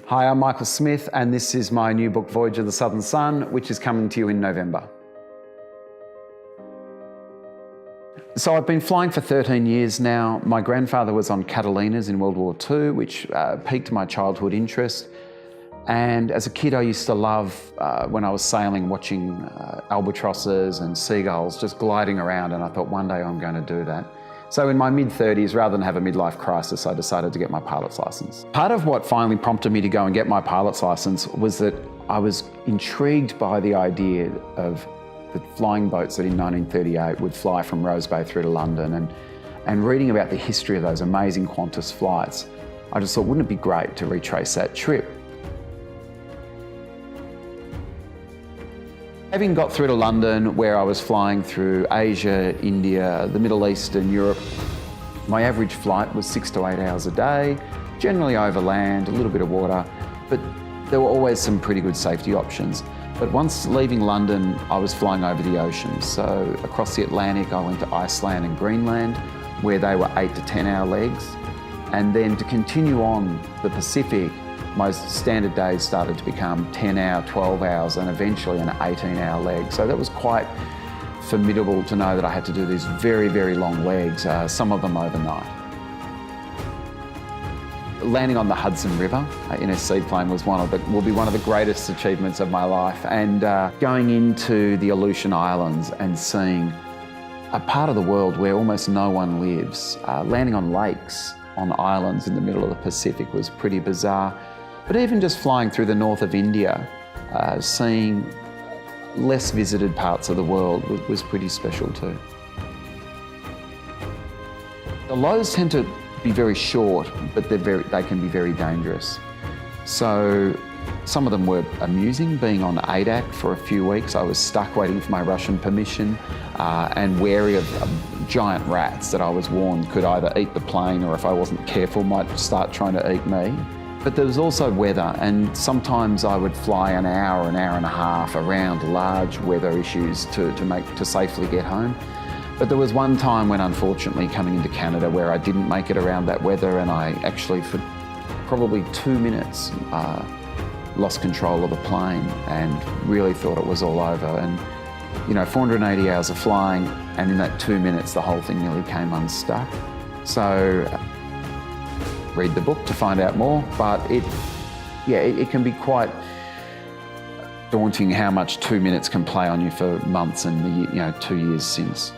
Hi, I'm Michael Smith, and this is my new book, Voyage of the Southern Sun, which is coming to you in November. So I've been flying for 13 years now. My grandfather was on Catalinas in World War II, which piqued my childhood interest. And as a kid, I used to love, when I was sailing, watching albatrosses and seagulls just gliding around, and I thought one day I'm going to do that. So in my mid-30s, rather than have a midlife crisis, I decided to get my pilot's license. Part of what finally prompted me to go and get my pilot's license was that I was intrigued by the idea of the flying boats that in 1938 would fly from Rose Bay through to London, and reading about the history of those amazing Qantas flights. I just thought, wouldn't it be great to retrace that trip? Having got through to London, where I was flying through Asia, India, the Middle East and Europe, my average flight was 6 to 8 hours a day, generally over land, a little bit of water, but there were always some pretty good safety options. But once leaving London, I was flying over the ocean. So across the Atlantic, I went to Iceland and Greenland, where they were 8 to 10 hour legs. And then to continue on the Pacific, my standard days started to become 10 hour, 12 hours, and eventually an 18 hour leg. So that was quite formidable to know that I had to do these very, very long legs, some of them overnight. Landing on the Hudson River in a seaplane will be one of the greatest achievements of my life. And going into the Aleutian Islands and seeing a part of the world where almost no one lives, landing on lakes, on islands in the middle of the Pacific was pretty bizarre. But even just flying through the north of India, seeing less visited parts of the world was pretty special too. The lows tend to be very short, but they can be very dangerous. So some of them were amusing. Being on ADAC for a few weeks, I was stuck waiting for my Russian permission and wary of giant rats that I was warned could either eat the plane or, if I wasn't careful, might start trying to eat me. But there was also weather, and sometimes I would fly an hour and a half around large weather issues to safely get home. But there was one time when, unfortunately, coming into Canada, where I didn't make it around that weather, and I actually, for probably 2 minutes, lost control of the plane and really thought it was all over. And 480 hours of flying, and in that 2 minutes, the whole thing nearly came unstuck. So read the book to find out more, but it can be quite daunting how much 2 minutes can play on you for months and 2 years since.